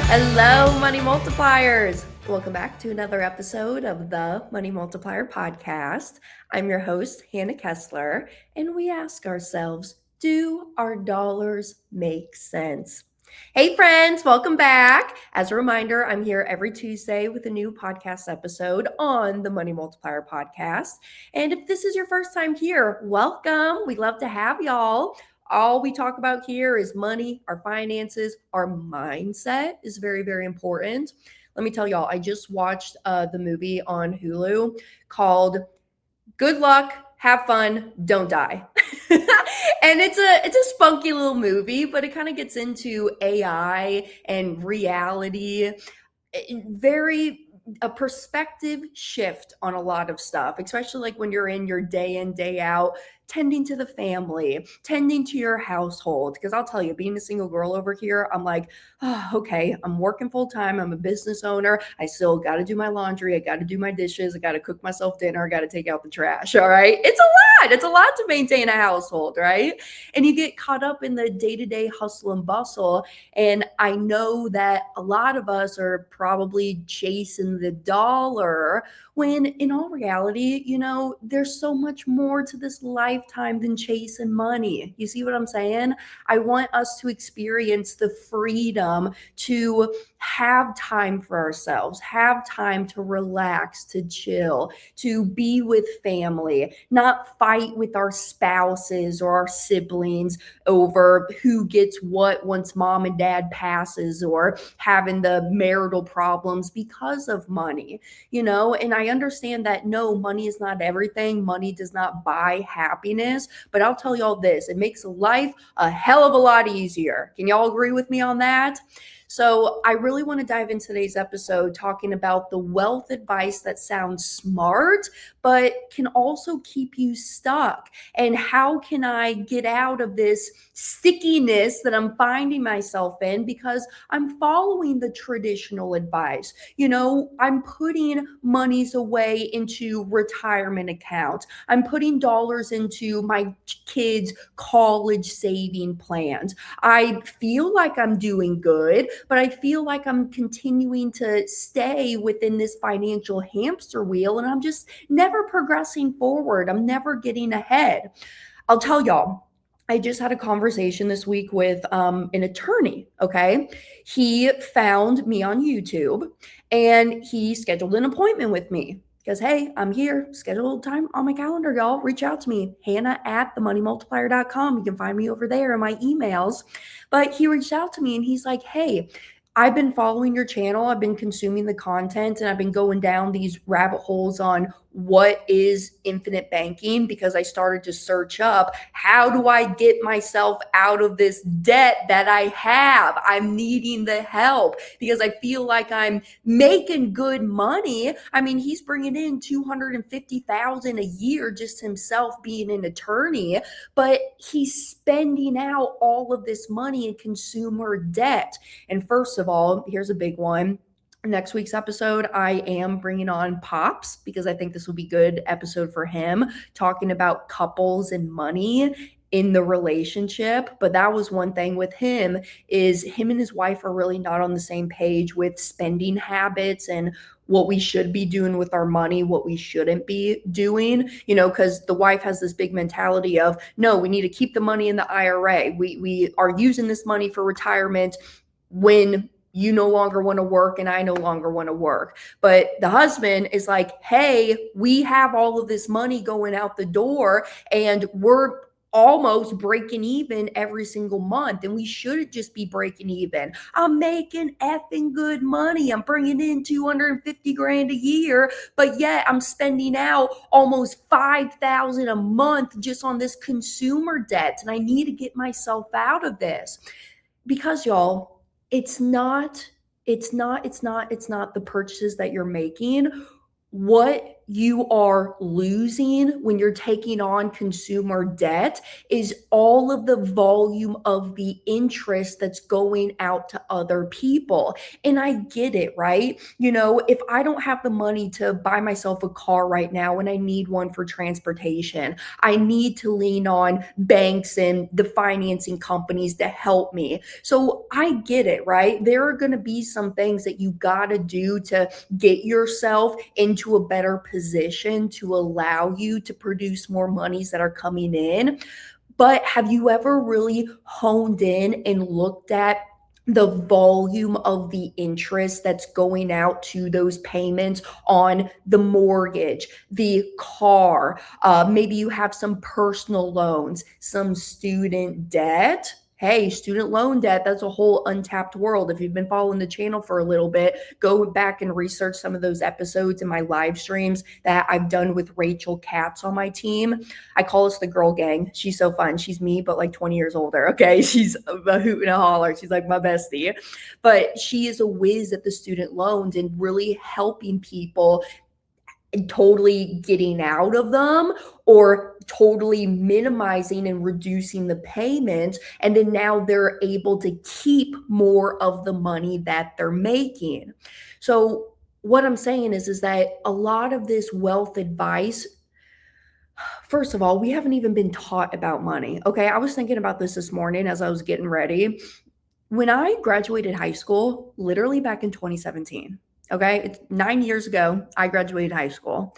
Hello, Money Multipliers. Welcome back to another episode of the Money Multiplier podcast. I'm your host, Hannah Kesler, and we ask ourselves, do our dollars make sense? Hey, friends, welcome back. As a reminder, I'm here every Tuesday with a new podcast episode on the Money Multiplier podcast. And if this is your first time here, welcome. We love to have y'all. All we talk about here is money, our finances, our mindset is very, very important. Let me tell y'all, I just watched the movie on Hulu called Good Luck, Have Fun, Don't Die. And it's a spunky little movie, but it kind of gets into AI and reality. Very a perspective shift on a lot of stuff, especially like when you're in your day in, day out, tending to the family, tending to your household. Because I'll tell you, being a single girl over here, I'm like, oh, okay, I'm working full time. I'm a business owner. I still got to do my laundry. I got to do my dishes. I got to cook myself dinner. I got to take out the trash. All right. It's a lot. It's a lot to maintain a household, right? And you get caught up in the day to day hustle and bustle. And I know that a lot of us are probably chasing the dollar when in all reality, there's so much more to this lifetime than chasing money. You see what I'm saying? I want us to experience the freedom to have time for ourselves, have time to relax, to chill, to be with family, not fight with our spouses or our siblings over who gets what once mom and dad passes, or having the marital problems because of money, and I understand that no, money is not everything. Money does not buy happiness, but I'll tell y'all this, it makes life a hell of a lot easier. Can y'all agree with me on that? So I really want to dive into today's episode talking about the wealth advice that sounds smart, but can also keep you stuck. And how can I get out of this stickiness that I'm finding myself in because I'm following the traditional advice? I'm putting monies away into retirement accounts. I'm putting dollars into my kids' college saving plans. I feel like I'm doing good, but I feel like I'm continuing to stay within this financial hamster wheel, and I'm just never progressing forward. I'm never getting ahead. I'll tell y'all, I just had a conversation this week with an attorney, okay? He found me on YouTube and he scheduled an appointment with me. Because, hey, I'm here, scheduled time on my calendar, y'all. Reach out to me, hannah@themoneymultiplier.com. You can find me over there in my emails. But he reached out to me and he's like, hey, I've been following your channel. I've been consuming the content and I've been going down these rabbit holes on what is infinite banking because I started to search up, how do I get myself out of this debt that I have? I'm needing the help because I feel like I'm making good money. I mean, he's bringing in $250,000 a year just himself being an attorney, but he's spending out all of this money in consumer debt. And first of all, here's a big one. Next week's episode, I am bringing on Pops because I think this will be a good episode for him, talking about couples and money in the relationship. But that was one thing with him, is him and his wife are really not on the same page with spending habits and what we should be doing with our money, what we shouldn't be doing, because the wife has this big mentality of, no, we need to keep the money in the IRA. We are using this money for retirement when you no longer want to work and I no longer want to work. But the husband is like, hey, we have all of this money going out the door and we're almost breaking even every single month, and we shouldn't just be breaking even. I'm making effing good money. I'm bringing in 250 grand a year, but yet I'm spending out almost 5,000 a month just on this consumer debt, and I need to get myself out of this. Because y'all, it's not the purchases that you're making. What you are losing when you're taking on consumer debt is all of the volume of the interest that's going out to other people. And I get it, right? If I don't have the money to buy myself a car right now and I need one for transportation, I need to lean on banks and the financing companies to help me. So I get it, right? There are going to be some things that you got to do to get yourself into a better position to allow you to produce more monies that are coming in. But have you ever really honed in and looked at the volume of the interest that's going out to those payments on the mortgage, the car? Maybe you have some personal loans, some student debt. Hey, student loan debt, that's a whole untapped world. If you've been following the channel for a little bit, go back and research some of those episodes in my live streams that I've done with Rachel Katz on my team. I call us the girl gang. She's so fun. She's me, but like 20 years older. Okay. She's a hoot and a holler. She's like my bestie. But she is a whiz at the student loans and really helping people and totally getting out of them or totally minimizing and reducing the payments. And then now they're able to keep more of the money that they're making. So what I'm saying is that a lot of this wealth advice, first of all, we haven't even been taught about money. Okay. I was thinking about this morning as I was getting ready. When I graduated high school, literally back in 2017, okay, it's 9 years ago, I graduated high school.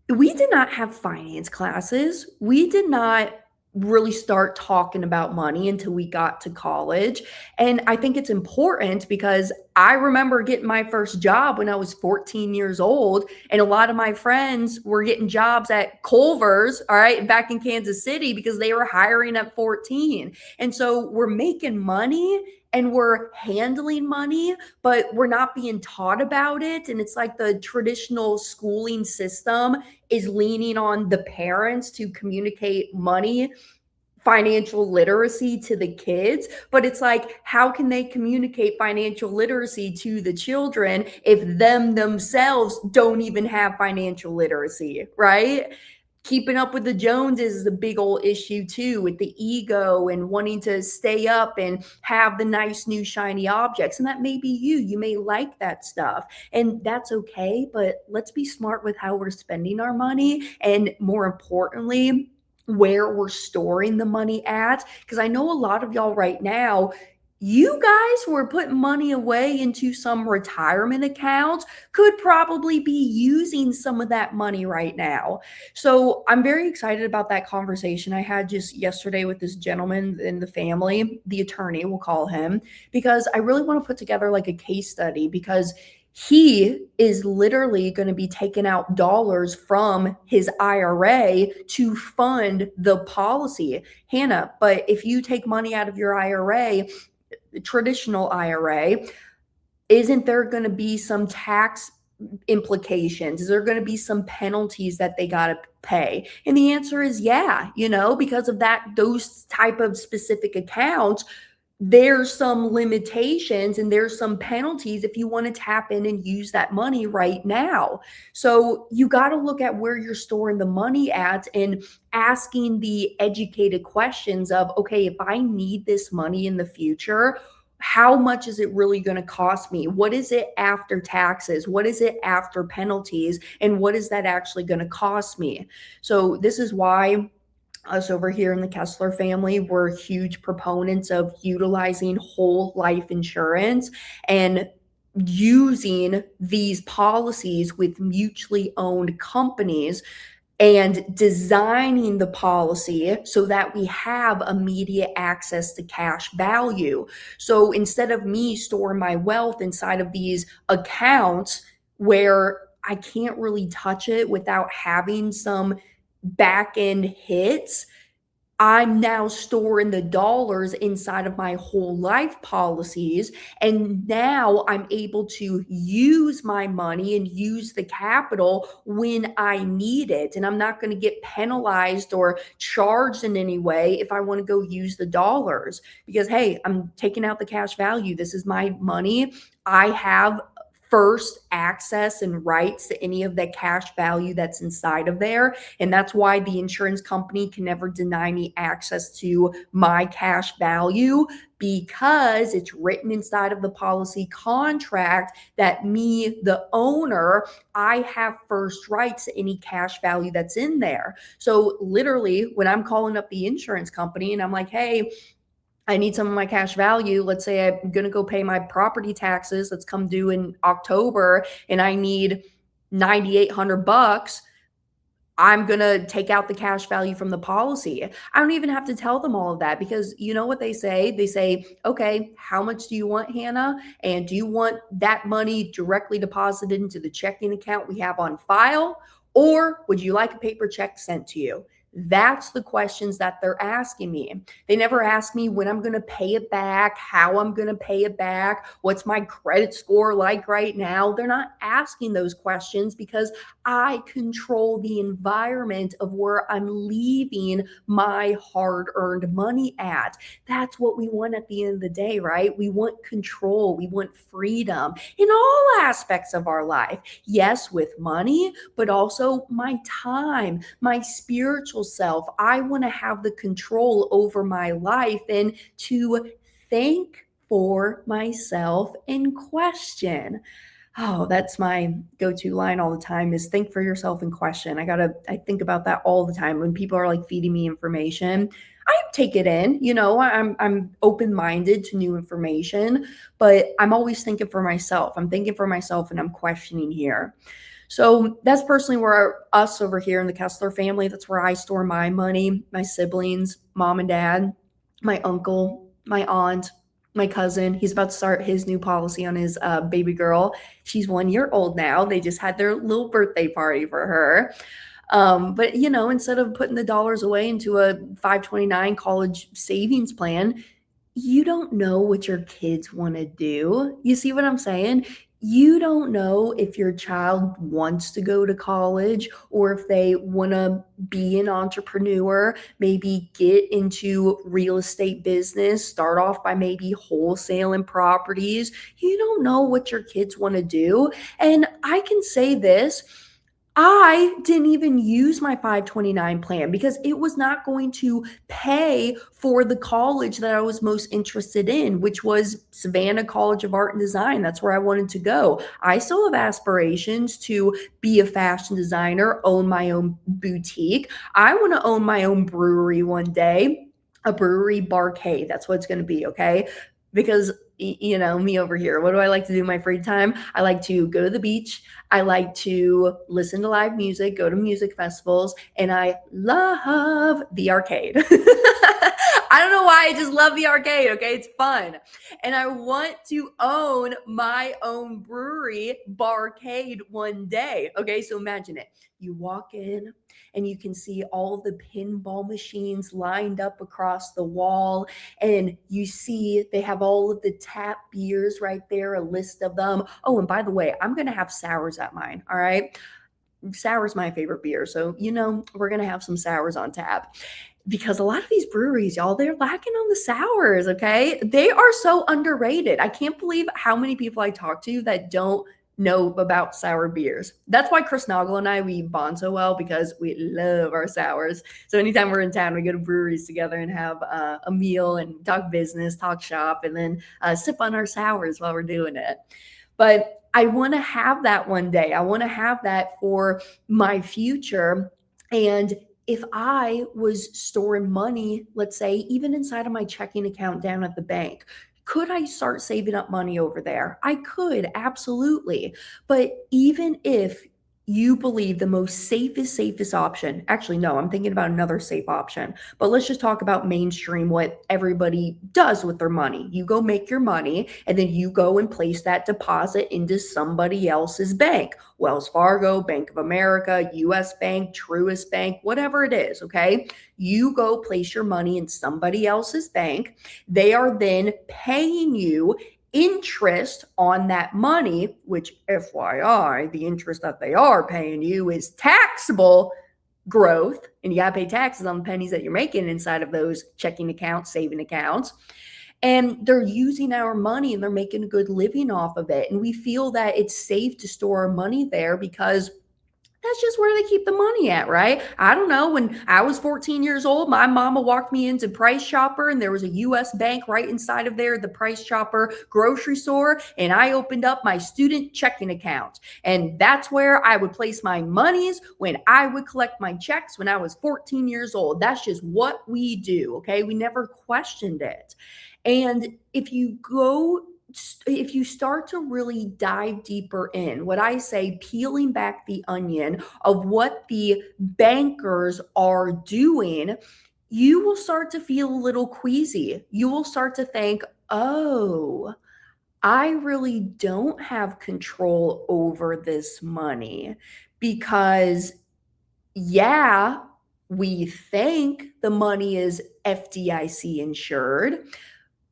We did not have finance classes. We did not really start talking about money until we got to college. And I think it's important because I remember getting my first job when I was 14 years old. And a lot of my friends were getting jobs at Culver's, all right, back in Kansas City because they were hiring at 14. And so we're making money and we're handling money, but we're not being taught about it. And it's like the traditional schooling system is leaning on the parents to communicate money, financial literacy to the kids. But it's like, how can they communicate financial literacy to the children if them themselves don't even have financial literacy, right? Keeping up with the Joneses is a big old issue too, with the ego and wanting to stay up and have the nice new shiny objects. And that may be you. You may like that stuff, and that's okay. But let's be smart with how we're spending our money, and more importantly, where we're storing the money at. Because I know a lot of y'all right now, you guys who are putting money away into some retirement accounts could probably be using some of that money right now. So I'm very excited about that conversation I had just yesterday with this gentleman in the family, the attorney, we'll call him, because I really want to put together like a case study because he is literally going to be taking out dollars from his IRA to fund the policy. Hannah, but if you take money out of your IRA, traditional IRA, isn't there going to be some tax implications? Is there going to be some penalties that they got to pay? And the answer is yeah, because of that, those type of specific accounts, there's some limitations and there's some penalties if you want to tap in and use that money right now. So you got to look at where you're storing the money at and asking the educated questions of, okay, if I need this money in the future, how much is it really going to cost me? What is it after taxes? What is it after penalties? And what is that actually going to cost me? So this is why us over here in the Kesler family, we're huge proponents of utilizing whole life insurance and using these policies with mutually owned companies and designing the policy so that we have immediate access to cash value. So instead of me storing my wealth inside of these accounts where I can't really touch it without having some back end hits, I'm now storing the dollars inside of my whole life policies. And now I'm able to use my money and use the capital when I need it. And I'm not going to get penalized or charged in any way if I want to go use the dollars because, hey, I'm taking out the cash value. This is my money. I have first access and rights to any of that cash value that's inside of there. And that's why the insurance company can never deny me access to my cash value, because it's written inside of the policy contract that me, the owner, I have first rights to any cash value that's in there. So literally, when I'm calling up the insurance company and I'm like, hey, I need some of my cash value. Let's say I'm going to go pay my property taxes that's come due in October and I need $9,800. I'm going to take out the cash value from the policy. I don't even have to tell them all of that, because you know what they say? They say, okay, how much do you want, Hannah? And do you want that money directly deposited into the checking account we have on file? Or would you like a paper check sent to you? That's the questions that they're asking me. They never ask me when I'm going to pay it back, how I'm going to pay it back, what's my credit score like right now. They're not asking those questions because I control the environment of where I'm leaving my hard-earned money at. That's what we want at the end of the day, right? We want control. We want freedom in all aspects of our life. Yes, with money, but also my time, my spiritual self. I want to have the control over my life and to think for myself and question. Oh, that's my go-to line all the time, is think for yourself and question. I think about that all the time when people are like feeding me information. I take it in, I'm open-minded to new information, but I'm always thinking for myself. I'm thinking for myself and I'm questioning here. So that's personally where us over here in the Kesler family, that's where I store my money, my siblings, mom and dad, my uncle, my aunt, my cousin. He's about to start his new policy on his baby girl. She's 1 year old now. They just had their little birthday party for her. But instead of putting the dollars away into a 529 college savings plan, you don't know what your kids want to do. You see what I'm saying? You don't know if your child wants to go to college or if they want to be an entrepreneur, maybe get into real estate business, start off by maybe wholesaling properties. You don't know what your kids want to do. And I can say this, I didn't even use my 529 plan because it was not going to pay for the college that I was most interested in, which was Savannah College of Art and Design. That's where I wanted to go. I still have aspirations to be a fashion designer, own my own boutique. I want to own my own brewery one day, a brewery barcade. That's what it's going to be, okay? Because me over here, what do I like to do in my free time? I like to go to the beach. I like to listen to live music, go to music festivals, and I love the arcade. I don't know why, I just love the arcade, okay? It's fun. And I want to own my own brewery barcade one day, okay? So imagine it. You walk in and you can see all the pinball machines lined up across the wall, and you see they have all of the tap beers right there, a list of them. Oh, and by the way, I'm going to have sours at mine, all right? Sour's my favorite beer, so we're going to have some sours on tap. Because a lot of these breweries, y'all, they're lacking on the sours, okay? They are so underrated. I can't believe how many people I talk to that don't know about sour beers. That's why Chris Noggle and I, we bond so well, because we love our sours. So anytime we're in town, we go to breweries together and have a meal and talk business, talk shop, and then sip on our sours while we're doing it. But I want to have that one day. I want to have that for my future. And if I was storing money, let's say, even inside of my checking account down at the bank, could I start saving up money over there? I could, absolutely. But even if you believe the most safest option, actually, no, I'm thinking about another safe option, but let's just talk about mainstream, what everybody does with their money. You go make your money and then you go and place that deposit into somebody else's bank. Wells Fargo, Bank of America, US Bank, Truist Bank, whatever it is, okay? You go place your money in somebody else's bank. They are then paying you interest on that money, which, FYI, the interest that they are paying you is taxable growth, and you got to pay taxes on the pennies that you're making inside of those checking accounts, saving accounts. and they're using our money and they're making a good living off of it. And we feel that it's safe to store our money there because that's just where they keep the money at, right? I don't know. When I was 14 years old, my mama walked me into Price Chopper and there was a US bank right inside of there, the Price Chopper grocery store. And I opened up my student checking account. And that's where I would place my monies when I would collect my checks when I was 14 years old. That's just what we do. Okay. We never questioned it. And if you start to really dive deeper in, what I say, peeling back the onion of what the bankers are doing, you will start to feel a little queasy. You will start to think, oh, I really don't have control over this money because, yeah, we think the money is FDIC insured.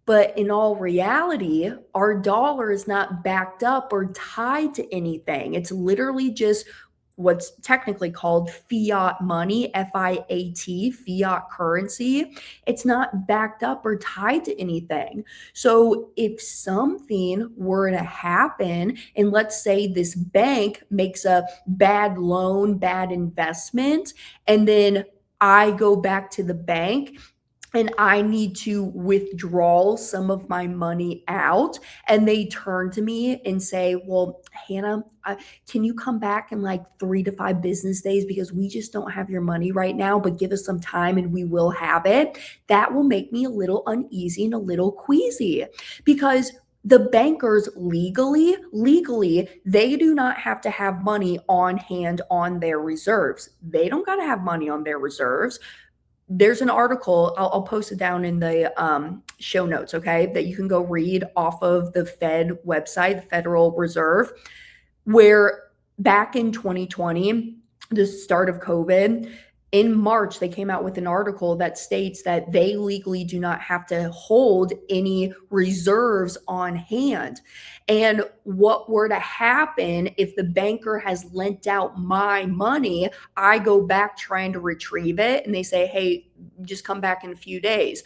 But in all reality, our dollar is not backed up or tied to anything. It's literally just what's technically called fiat money, FIAT, fiat currency. It's not backed up or tied to anything. So if something were to happen, and let's say this bank makes a bad loan, bad investment, and then I go back to the bank and I need to withdraw some of my money out, and they turn to me and say, well, Hannah, can you come back in like 3 to 5 business days because we just don't have your money right now, but give us some time and we will have it. That will make me a little uneasy and a little queasy because the bankers legally, they do not have to have money on hand on their reserves. They don't got to have money on their reserves. There's an article, I'll post it down in the show notes, okay, that you can go read off of the Fed website, the Federal Reserve, where back in 2020, the start of COVID, in March, they came out with an article that states that they legally do not have to hold any reserves on hand. And what were to happen if the banker has lent out my money, I go back trying to retrieve it, and they say, hey, just come back in a few days.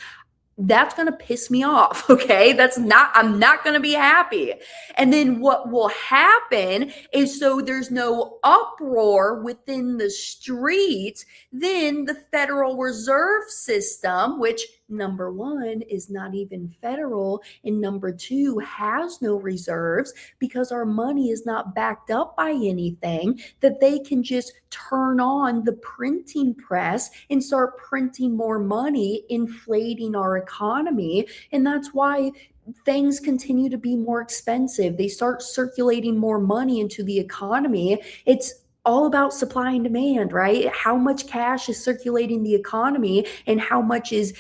That's going to piss me off. Okay. I'm not going to be happy. And then what will happen is, so there's no uproar within the streets, then the Federal Reserve System, which number one is not even federal, and number two has no reserves because our money is not backed up by anything, that they can just turn on the printing press and start printing more money, inflating our economy. And that's why things continue to be more expensive. They start circulating more money into the economy. It's all about supply and demand, right? How much cash is circulating the economy and how much is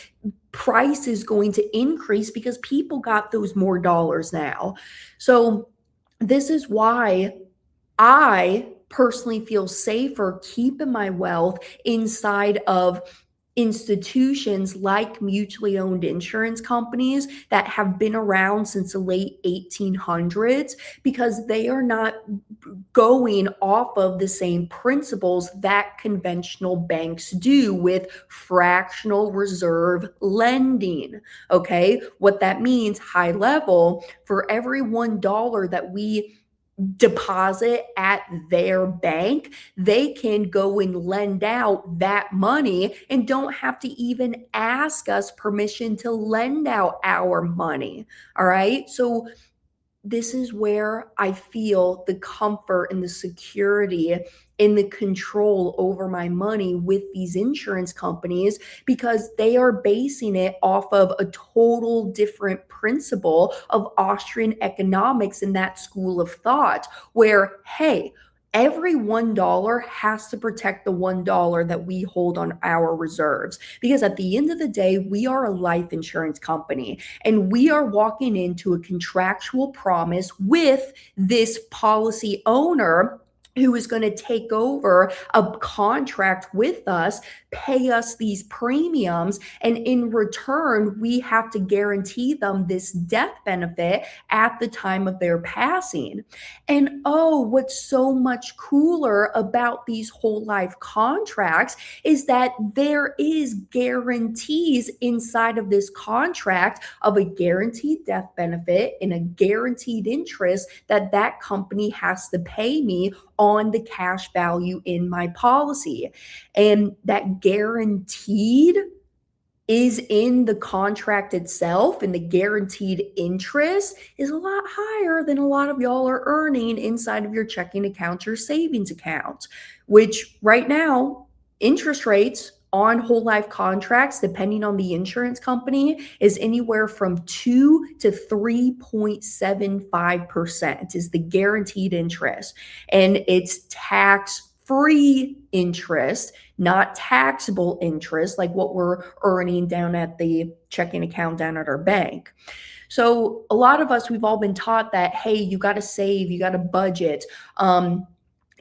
price is going to increase because people got those more dollars now. So this is why I personally feel safer keeping my wealth inside of institutions like mutually owned insurance companies that have been around since the late 1800s, because they are not going off of the same principles that conventional banks do with fractional reserve lending. Okay, what that means, high level, for every $1 that we deposit at their bank, they can go and lend out that money and don't have to even ask us permission to lend out our money. All right. So this is where I feel the comfort and the security and the control over my money with these insurance companies, because they are basing it off of a total different principle of Austrian economics in that school of thought, where, hey, every $1 has to protect the $1 that we hold on our reserves. Because at the end of the day, we are a life insurance company and we are walking into a contractual promise with this policy owner who is going to take over a contract with us, pay us these premiums, and in return, we have to guarantee them this death benefit at the time of their passing. And oh, what's so much cooler about these whole life contracts is that there is guarantees inside of this contract of a guaranteed death benefit and a guaranteed interest that that company has to pay me on the cash value in my policy. And that guaranteed is in the contract itself, and the guaranteed interest is a lot higher than a lot of y'all are earning inside of your checking account, your savings account, which right now, interest rates on whole life contracts, depending on the insurance company, is anywhere from 2 to 3.75% is the guaranteed interest. And it's tax-free interest, not taxable interest like what we're earning down at the checking account down at our bank. So a lot of us, we've all been taught that, hey, you got to save, you got to budget.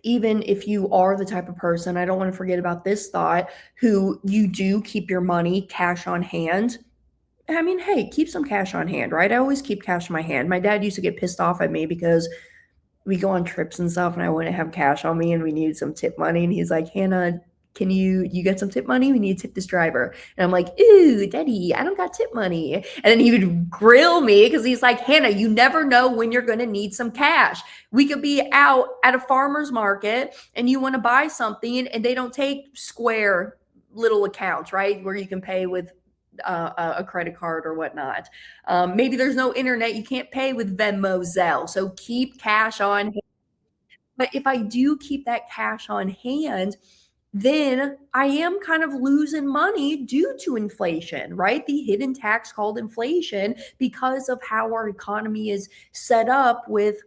Even if you are the type of person, I don't want to forget about this thought, who you do keep your money cash on hand. I mean, hey, keep some cash on hand, right? I always keep cash in my hand. My dad used to get pissed off at me because we go on trips and stuff and I wouldn't have cash on me and we needed some tip money. And he's like, Hannah, can you get some tip money? We need to tip this driver. And I'm like, ooh, daddy, I don't got tip money. And then he would grill me because he's like, Hannah, you never know when you're going to need some cash. We could be out at a farmer's market and you want to buy something and they don't take Square little accounts, right? Where you can pay with a credit card or whatnot. Maybe there's no internet. You can't pay with Venmo, Zelle. So keep cash on hand. But if I do keep that cash on hand, then I am kind of losing money due to inflation, right? The hidden tax called inflation, because of how our economy is set up with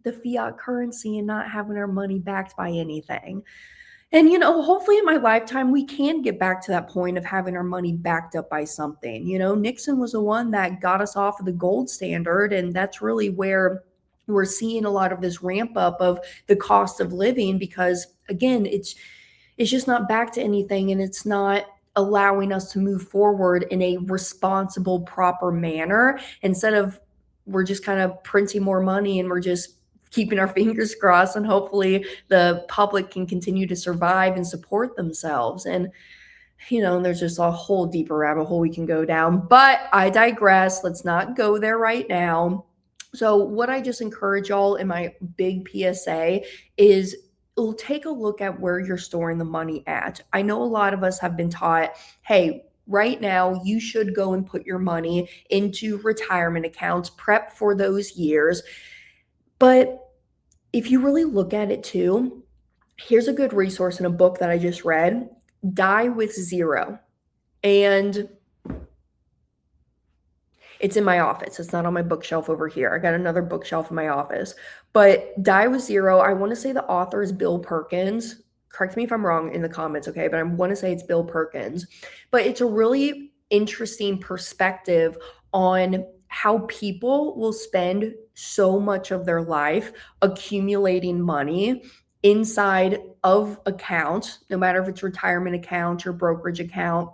the fiat currency and not having our money backed by anything. And, hopefully in my lifetime, we can get back to that point of having our money backed up by something. Nixon was the one that got us off of the gold standard. And that's really where we're seeing a lot of this ramp up of the cost of living, because again, it's just not back to anything, and it's not allowing us to move forward in a responsible, proper manner. Instead of, we're just kind of printing more money and we're just keeping our fingers crossed, and hopefully the public can continue to survive and support themselves. And there's just a whole deeper rabbit hole we can go down, but I digress. Let's not go there right now. So what I just encourage y'all in my big PSA is, take a look at where you're storing the money at. I know a lot of us have been taught, hey, right now you should go and put your money into retirement accounts, prep for those years. But if you really look at it too, here's a good resource in a book that I just read, Die with Zero. And it's in my office. It's not on my bookshelf over here. I got another bookshelf in my office. But Die with Zero, I want to say the author is Bill Perkins. Correct me if I'm wrong in the comments, okay? But I want to say it's Bill Perkins. But it's a really interesting perspective on how people will spend so much of their life accumulating money inside of accounts, no matter if it's retirement account, your brokerage account,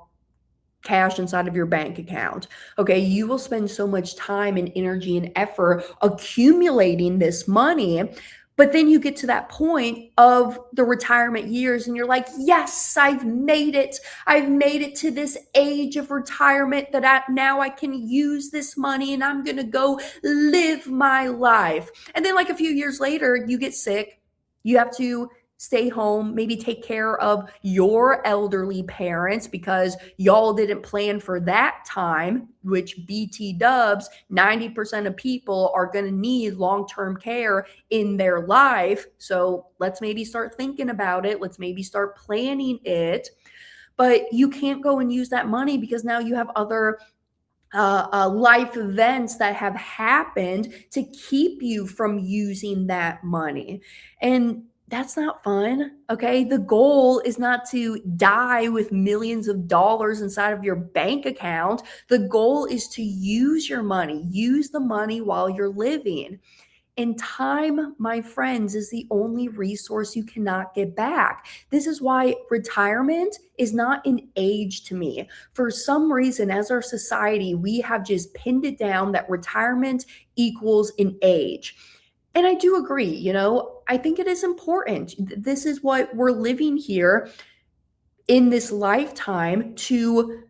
cash inside of your bank account. Okay, you will spend so much time and energy and effort accumulating this money. But then you get to that point of the retirement years and you're like, yes, I've made it. I've made it to this age of retirement that now I can use this money and I'm going to go live my life. And then like a few years later, you get sick. You have to stay home, maybe take care of your elderly parents because y'all didn't plan for that time, which BT dubs, 90% of people are going to need long-term care in their life. So let's maybe start thinking about it. Let's maybe start planning it. But you can't go and use that money because now you have other life events that have happened to keep you from using that money. And that's not fun, okay? The goal is not to die with millions of dollars inside of your bank account. The goal is to use your money, use the money while you're living. And time, my friends, is the only resource you cannot get back. This is why retirement is not an age to me. For some reason, as our society, we have just pinned it down that retirement equals an age. And I do agree, I think it is important. This is what we're living here in this lifetime to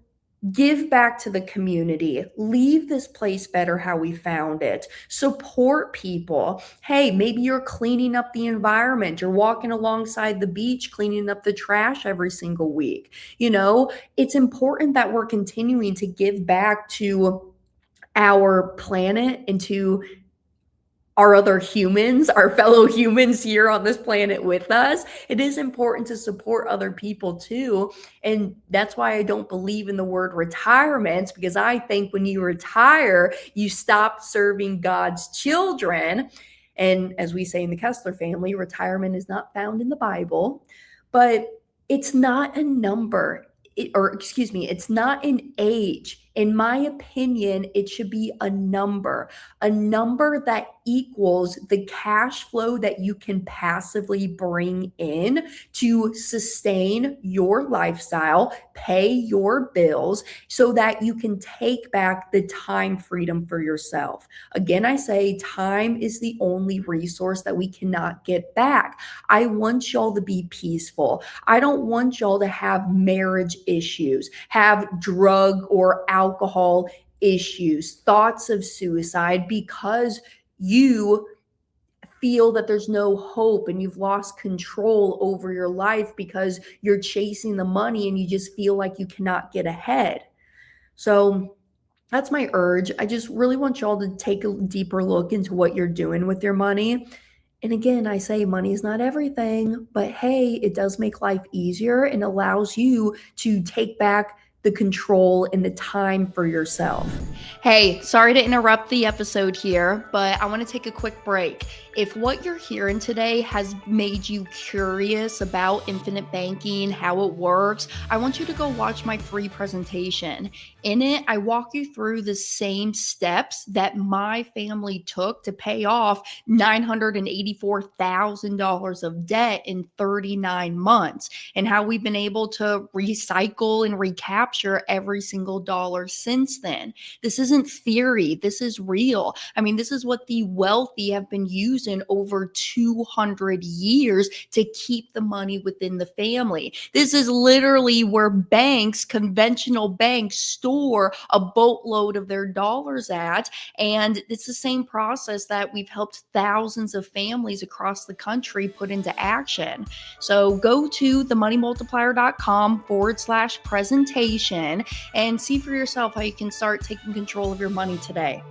give back to the community, leave this place better how we found it, support people. Hey, maybe you're cleaning up the environment, you're walking alongside the beach, cleaning up the trash every single week. It's important that we're continuing to give back to our planet and to our other humans, our fellow humans here on this planet with us. It is important to support other people too. And that's why I don't believe in the word retirement, because I think when you retire, you stop serving God's children. And as we say in the Kesler family, retirement is not found in the Bible, but it's not a number, it's not an age. In my opinion, it should be a number that equals the cash flow that you can passively bring in to sustain your lifestyle, pay your bills, so that you can take back the time freedom for yourself. Again, I say time is the only resource that we cannot get back. I want y'all to be peaceful. I don't want y'all to have marriage issues, have drug or alcohol issues, thoughts of suicide, because you feel that there's no hope and you've lost control over your life because you're chasing the money and you just feel like you cannot get ahead. So that's my urge. I just really want y'all to take a deeper look into what you're doing with your money. And again, I say money is not everything, but hey, it does make life easier and allows you to take back the control and the time for yourself. Hey, sorry to interrupt the episode here, but I want to take a quick break. If what you're hearing today has made you curious about infinite banking, how it works, I want you to go watch my free presentation. In it, I walk you through the same steps that my family took to pay off $984,000 of debt in 39 months, and how we've been able to recycle and recapture every single dollar since then. This isn't theory. This is real. I mean, this is what the wealthy have been using over 200 years to keep the money within the family. This is literally where banks, conventional banks, store a boatload of their dollars at. And it's the same process that we've helped thousands of families across the country put into action. So go to themoneymultiplier.com/presentation and see for yourself how you can start taking control of your money today.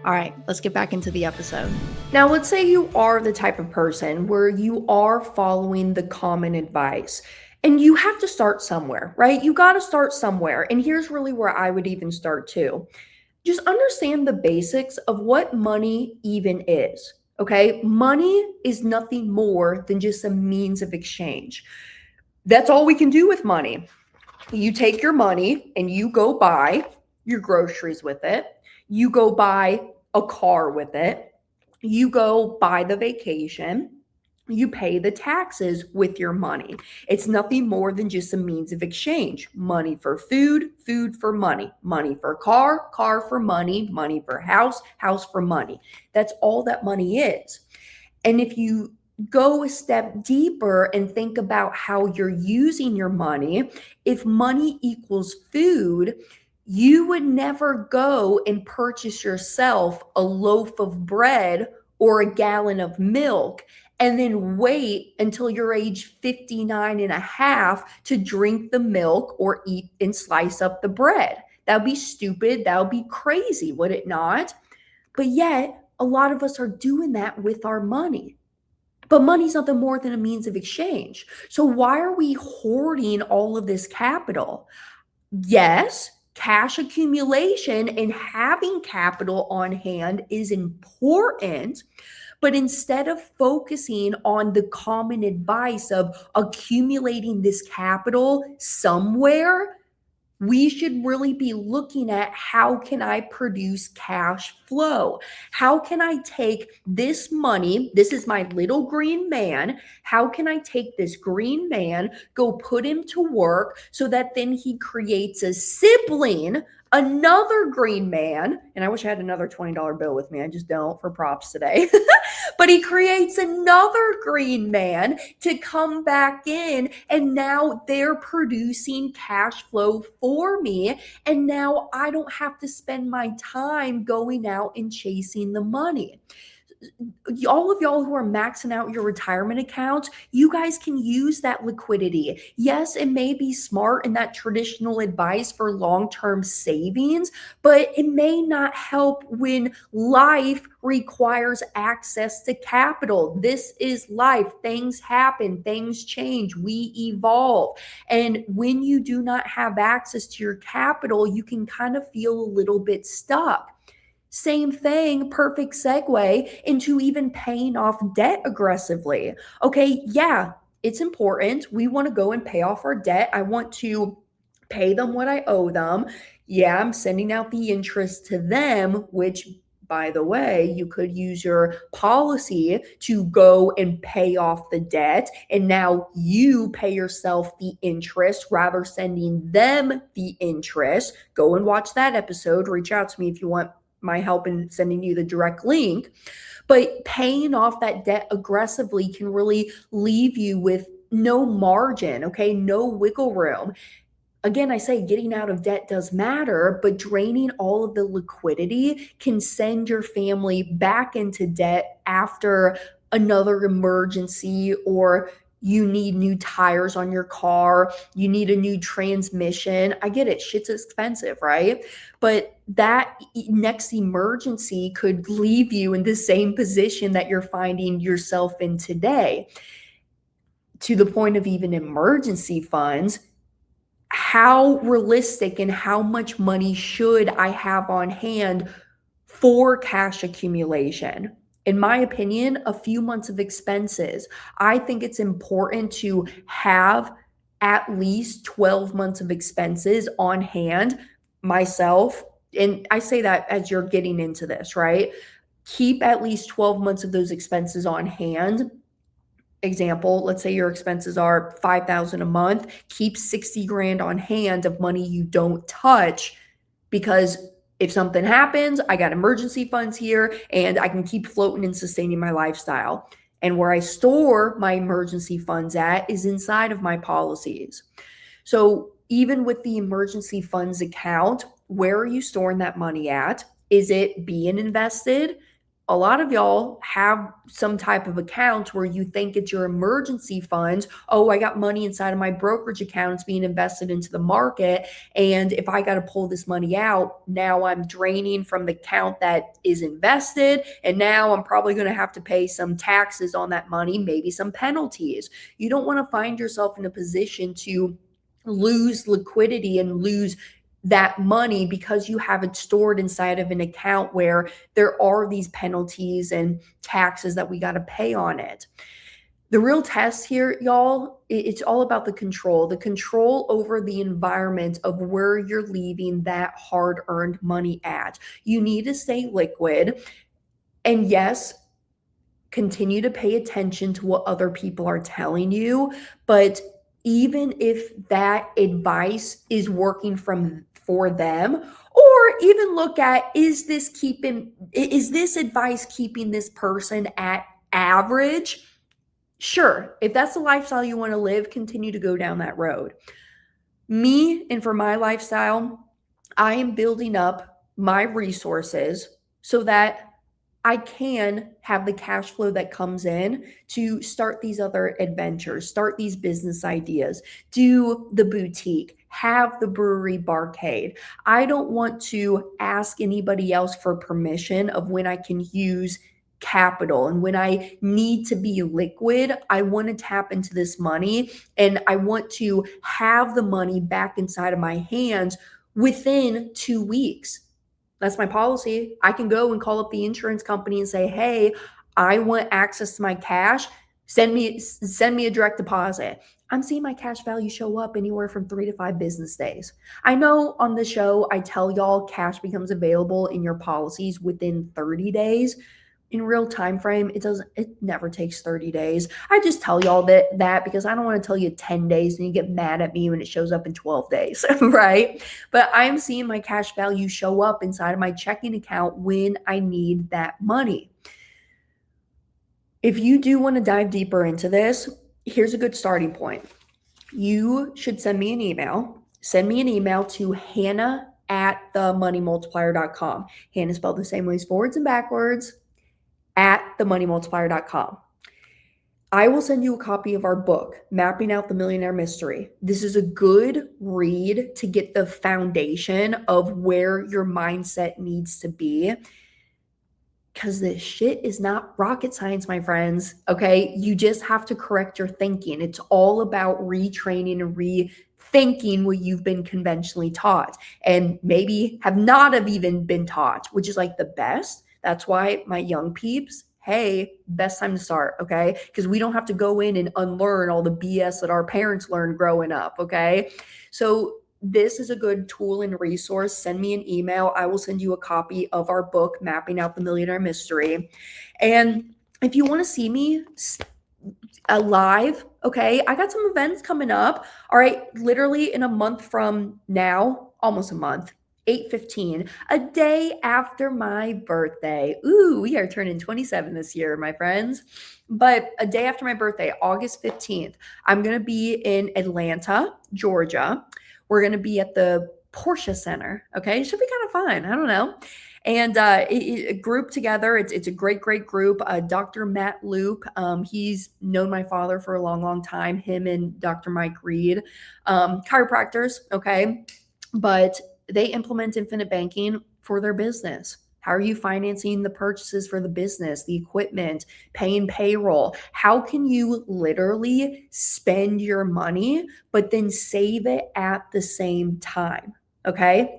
All right, let's get back into the episode. Now, let's say you are the type of person where you are following the common advice. And you have to start somewhere, right? You got to start somewhere. And here's really where I would even start too. Just understand the basics of what money even is, okay? Money is nothing more than just a means of exchange. That's all we can do with money. You take your money and you go buy your groceries with it. You go buy a car with it. You go buy the vacation. You pay the taxes with your money. It's nothing more than just a means of exchange. Money for food, food for money. Money for car, car for money. Money for house, house for money. That's all that money is. And if you go a step deeper and think about how you're using your money, if money equals food, you would never go and purchase yourself a loaf of bread or a gallon of milk and then wait until you're age 59 and a half to drink the milk or eat and slice up the bread. That would be stupid. That would be crazy, would it not? But yet, a lot of us are doing that with our money. But money's nothing more than a means of exchange. So why are we hoarding all of this capital? Yes, cash accumulation and having capital on hand is important, but instead of focusing on the common advice of accumulating this capital somewhere, we should really be looking at how can I produce cash flow? How can I take this money? This is my little green man. How can I take this green man, go put him to work so that then he creates a sibling, another green man? And I wish I had another $20 bill with me. I just don't, for props today. But he creates another green man to come back in, and now they're producing cash flow for me. And now I don't have to spend my time going out and chasing the money. All of y'all who are maxing out your retirement accounts, you guys can use that liquidity. Yes, it may be smart in that traditional advice for long-term savings, but it may not help when life requires access to capital. This is life. Things happen, things change, we evolve. And when you do not have access to your capital, you can kind of feel a little bit stuck. Same thing, perfect segue into even paying off debt aggressively. Okay, yeah, it's important. We want to go and pay off our debt. I want to pay them what I owe them. Yeah, I'm sending out the interest to them, which, by the way, you could use your policy to go and pay off the debt. And now you pay yourself the interest rather sending them the interest. Go and watch that episode. Reach out to me if you want my help in sending you the direct link. But paying off that debt aggressively can really leave you with no margin, okay? No wiggle room. Again, I say getting out of debt does matter, but draining all of the liquidity can send your family back into debt after another emergency, or you need new tires on your car, you need a new transmission. I get it, shit's expensive, right? But that next emergency could leave you in the same position that you're finding yourself in today. To the point of even emergency funds, how realistic and how much money should I have on hand for cash accumulation? In my opinion, a few months of expenses. I think it's important to have at least 12 months of expenses on hand myself. And I say that as you're getting into this, right? Keep at least 12 months of those expenses on hand. Example, let's say your expenses are $5,000 a month, keep 60 grand on hand of money you don't touch, because if something happens, I got emergency funds here and I can keep floating and sustaining my lifestyle. And where I store my emergency funds at is inside of my policies. So even with the emergency funds account, where are you storing that money at? Is it being invested? A lot of y'all have some type of account where you think it's your emergency funds. Oh, I got money inside of my brokerage account. It's being invested into the market. And if I got to pull this money out, now I'm draining from the account that is invested. And now I'm probably going to have to pay some taxes on that money, maybe some penalties. You don't want to find yourself in a position to lose liquidity and lose that money because you have it stored inside of an account where there are these penalties and taxes that we got to pay on it. The real test here, y'all, it's all about the control over the environment of where you're leaving that hard-earned money at. You need to stay liquid. And yes, continue to pay attention to what other people are telling you. But even if that advice is working for them, or even look at, is this advice keeping this person at average? Sure, if that's the lifestyle you want to live, continue to go down that road. Me, and for my lifestyle, I am building up my resources so that I can have the cash flow that comes in to start these other adventures, start these business ideas, do the boutique, have the brewery barcade. I don't want to ask anybody else for permission of when I can use capital and when I need to be liquid. I want to tap into this money and I want to have the money back inside of my hands within 2 weeks. That's my policy. I can go and call up the insurance company and say, hey, I want access to my cash. Send me a direct deposit. I'm seeing my cash value show up anywhere from 3 to 5 business days. I know on the show I tell y'all cash becomes available in your policies within 30 days. In real time frame, it never takes 30 days. I just tell y'all that because I don't want to tell you 10 days and you get mad at me when it shows up in 12 days, right? But I'm seeing my cash value show up inside of my checking account when I need that money. If you do want to dive deeper into this, here's a good starting point. You should send me an email. Send me an email to hannah@themoneymultiplier.com. Hannah spelled the same way as forwards and backwards, at themoneymultiplier.com. I will send you a copy of our book, Mapping Out the Millionaire Mystery. This is a good read to get the foundation of where your mindset needs to be. Because this shit is not rocket science, my friends. Okay. You just have to correct your thinking. It's all about retraining and rethinking what you've been conventionally taught and maybe have even been taught, which is like the best. That's why my young peeps, hey, best time to start. Okay. Because we don't have to go in and unlearn all the BS that our parents learned growing up. Okay. So this is a good tool and resource. Send me an email. I will send you a copy of our book, Mapping Out the Millionaire Mystery. And if you want to see me live, okay, I got some events coming up. All right, literally in a month from now, almost a month, 8/15, a day after my birthday. Ooh, we are turning 27 this year, my friends. But a day after my birthday, August 15th, I'm going to be in Atlanta, Georgia. We're going to be at the Porsche Center. Okay. It should be kind of fun. I don't know. And a group together. It's a great, great group. Dr. Matt Luke, he's known my father for a long, long time. Him and Dr. Mike Reed, chiropractors. Okay. But they implement infinite banking for their business. How are you financing the purchases for the business, the equipment, paying payroll? How can you literally spend your money, but then save it at the same time? Okay.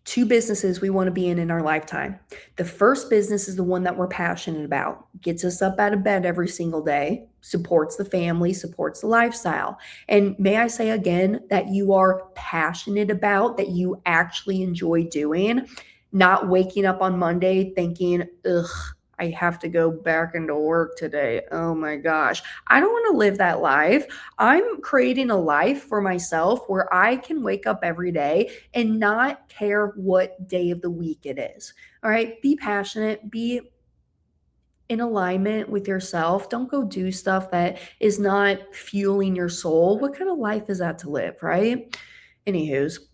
2 businesses we want to be in our lifetime. The first business is the one that we're passionate about, gets us up out of bed every single day, supports the family, supports the lifestyle. And may I say again that you are passionate about, that you actually enjoy doing, not waking up on Monday thinking, ugh, I have to go back into work today. Oh my gosh. I don't want to live that life. I'm creating a life for myself where I can wake up every day and not care what day of the week it is. All right. Be passionate, be in alignment with yourself. Don't go do stuff that is not fueling your soul. What kind of life is that to live, right? Anywho's.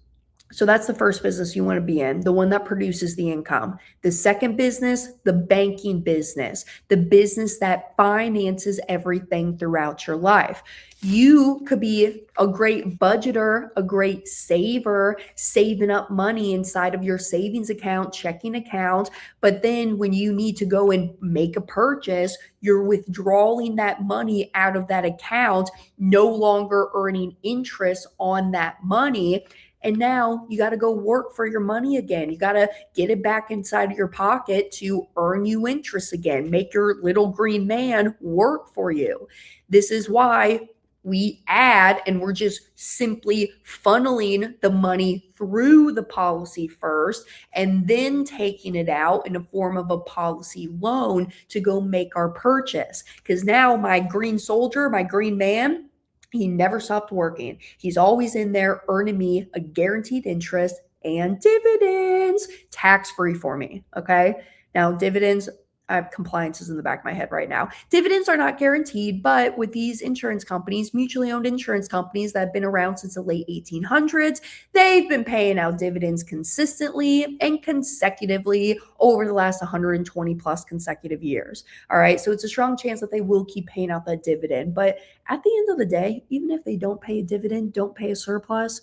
So that's the first business you want to be in, the one that produces the income. The second business, the banking business, the business that finances everything throughout your life. You could be a great budgeter, a great saver, saving up money inside of your savings account, checking account. But then when you need to go and make a purchase, you're withdrawing that money out of that account, no longer earning interest on that money. And now you got to go work for your money again. You got to get it back inside of your pocket to earn you interest again. Make your little green man work for you. This is why we add and we're just simply funneling the money through the policy first and then taking it out in a form of a policy loan to go make our purchase. Because now my green soldier, my green man, he never stopped working. He's always in there earning me a guaranteed interest and dividends, tax-free for me. Okay. Now, dividends, I have compliances in the back of my head right now. Dividends are not guaranteed, but with these insurance companies, mutually owned insurance companies that have been around since the late 1800s, they've been paying out dividends consistently and consecutively over the last 120 plus consecutive years. All right. So it's a strong chance that they will keep paying out that dividend. But at the end of the day, even if they don't pay a dividend, don't pay a surplus,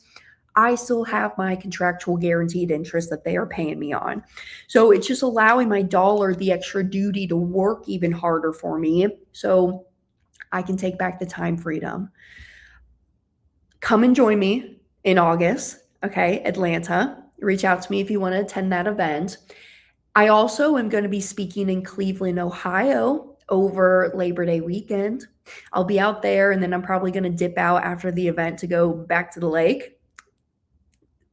I still have my contractual guaranteed interest that they are paying me on. So it's just allowing my dollar the extra duty to work even harder for me so I can take back the time freedom. Come and join me in August, okay, Atlanta. Reach out to me if you want to attend that event. I also am going to be speaking in Cleveland, Ohio, over Labor Day weekend. I'll be out there, and then I'm probably going to dip out after the event to go back to the lake.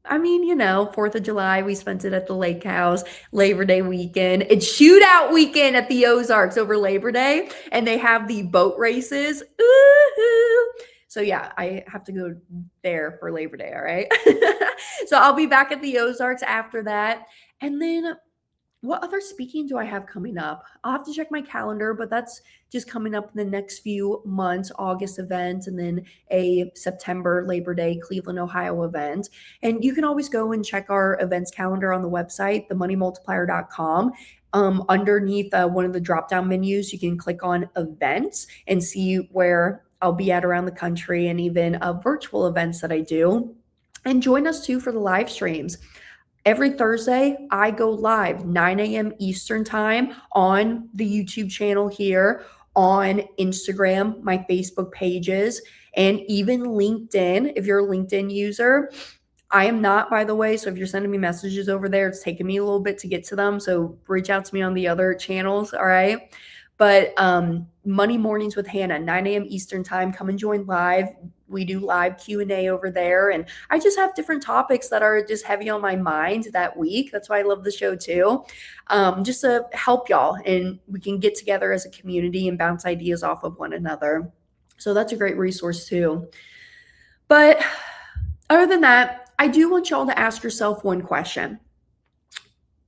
I mean, 4th of July, we spent it at the lake house. Labor Day weekend. It's shootout weekend at the Ozarks over Labor Day, and they have the boat races. Ooh. So yeah, I have to go there for Labor Day, all right? So I'll be back at the Ozarks after that. And then what other speaking do I have coming up? I'll have to check my calendar, but that's just coming up in the next few months, August event, and then a September Labor Day Cleveland, Ohio event. And you can always go and check our events calendar on the website, themoneymultiplier.com. Underneath one of the drop-down menus, you can click on events and see where I'll be at around the country and even virtual events that I do. And join us too for the live streams. Every Thursday, I go live 9 a.m. Eastern time on the YouTube channel here, on Instagram, my Facebook pages, and even LinkedIn. If you're a LinkedIn user, I am not, by the way. So if you're sending me messages over there, it's taking me a little bit to get to them. So reach out to me on the other channels. All right. But Money Mornings with Hannah, 9 a.m. Eastern time, come and join live. We do live Q&A over there. And I just have different topics that are just heavy on my mind that week. That's why I love the show too. Just to help y'all, and we can get together as a community and bounce ideas off of one another. So that's a great resource too. But other than that, I do want y'all to ask yourself one question.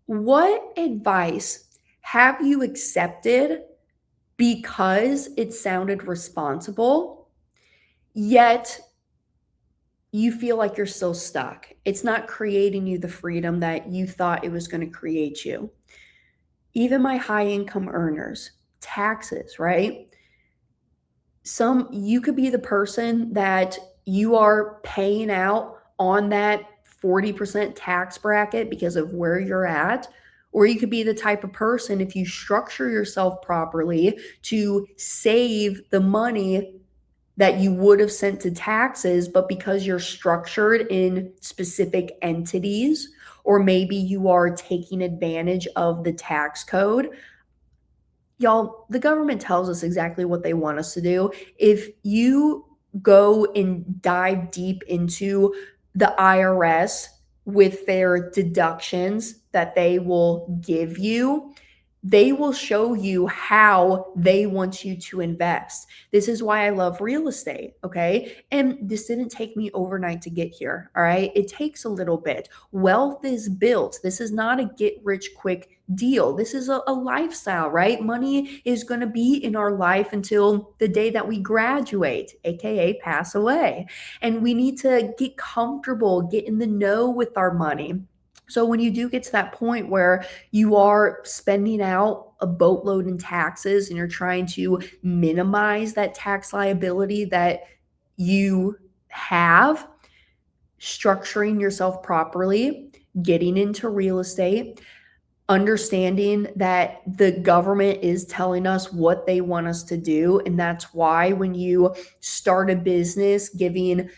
What advice have you accepted because it sounded responsible, yet you feel like you're still stuck? It's not creating you the freedom that you thought it was going to create you. Even my high income earners, taxes, right? You could be the person that you are paying out on that 40% tax bracket because of where you're at. Or you could be the type of person, if you structure yourself properly, to save the money that you would have sent to taxes, but because you're structured in specific entities, or maybe you are taking advantage of the tax code. Y'all, the government tells us exactly what they want us to do. If you go and dive deep into the IRS with their deductions that they will give you, they will show you how they want you to invest. This is why I love real estate, okay? And this didn't take me overnight to get here, all right? It takes a little bit. Wealth is built. This is not a get rich quick deal. This is a lifestyle, right? Money is going to be in our life until the day that we graduate, aka pass away. And we need to get comfortable, get in the know with our money. So when you do get to that point where you are spending out a boatload in taxes and you're trying to minimize that tax liability that you have, structuring yourself properly, getting into real estate, understanding that the government is telling us what they want us to do. And that's why when you start a business, giving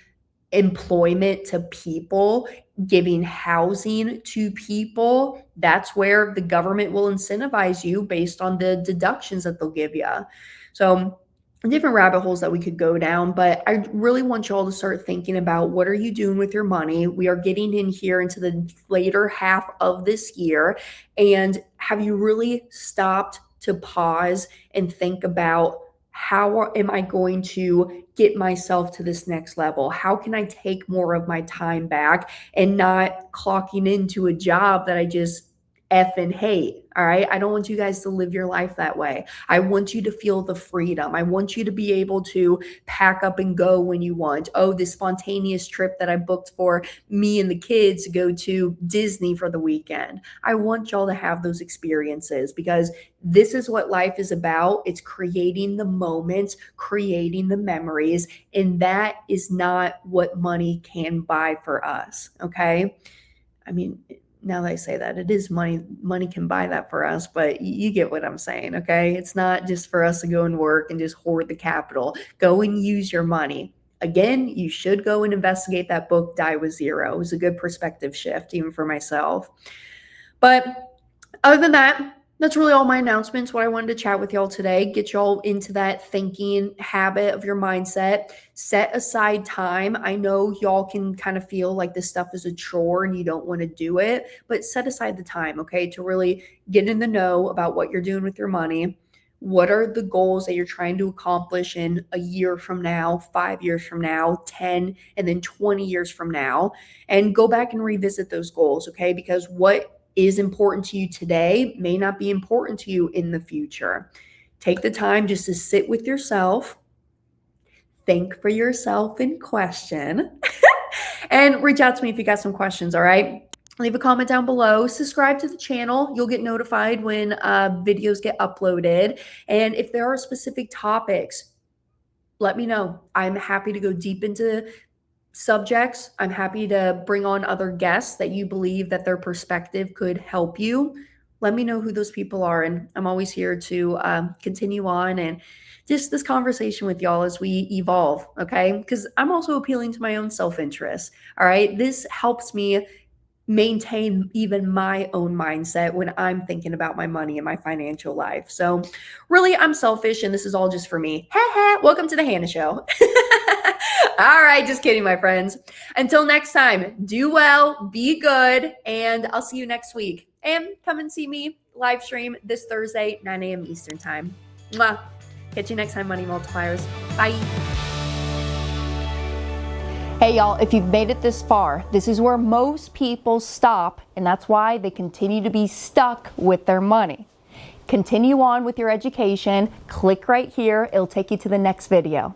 employment to people, giving housing to people, that's where the government will incentivize you based on the deductions that they'll give you. So different rabbit holes that we could go down, but I really want y'all to start thinking about, what are you doing with your money? We are getting in here into the later half of this year, and have you really stopped to pause and think about, how am I going to get myself to this next level? How can I take more of my time back and not clocking into a job that I just effing hate? All right. I don't want you guys to live your life that way. I want you to feel the freedom. I want you to be able to pack up and go when you want. Oh, this spontaneous trip that I booked for me and the kids to go to Disney for the weekend. I want y'all to have those experiences, because this is what life is about. It's creating the moments, creating the memories, and that is not what money can buy for us. Okay. I mean, now that I say that, it is money. Money can buy that for us, but you get what I'm saying, okay? It's not just for us to go and work and just hoard the capital. Go and use your money. Again, you should go and investigate that book, Die with Zero. It was a good perspective shift, even for myself. But other than that, That's really all my announcements. What I wanted to chat with y'all today, get y'all into that thinking habit of your mindset. Set aside time. I know y'all can kind of feel like this stuff is a chore and you don't want to do it, but set aside the time, okay, to really get in the know about what you're doing with your money. What are the goals that you're trying to accomplish in a year from now, 5 years from now, 10, and then 20 years from now? And go back and revisit those goals, okay? Because what is important to you today may not be important to you in the future. Take the time just to sit with yourself, think for yourself and question, and reach out to me if you got some questions, all right? Leave a comment down below. Subscribe to the channel. You'll get notified when videos get uploaded. And if there are specific topics, let me know. I'm happy to go deep into subjects. I'm happy to bring on other guests that you believe that their perspective could help you. Let me know who those people are. And I'm always here to continue on and just this conversation with y'all as we evolve, okay? Because I'm also appealing to my own self-interest, all right? This helps me maintain even my own mindset when I'm thinking about my money and my financial life. So really, I'm selfish and this is all just for me. Welcome to the Hannah Show. All right, just kidding, my friends. Until next time, do well, be good, and I'll see you next week. And come and see me live stream this Thursday, 9 a.m. Eastern time. Mwah. Catch you next time, Money Multipliers. Bye. Hey y'all, if you've made it this far, this is where most people stop, and that's why they continue to be stuck with their money. Continue on with your education. Click right here. It'll take you to the next video.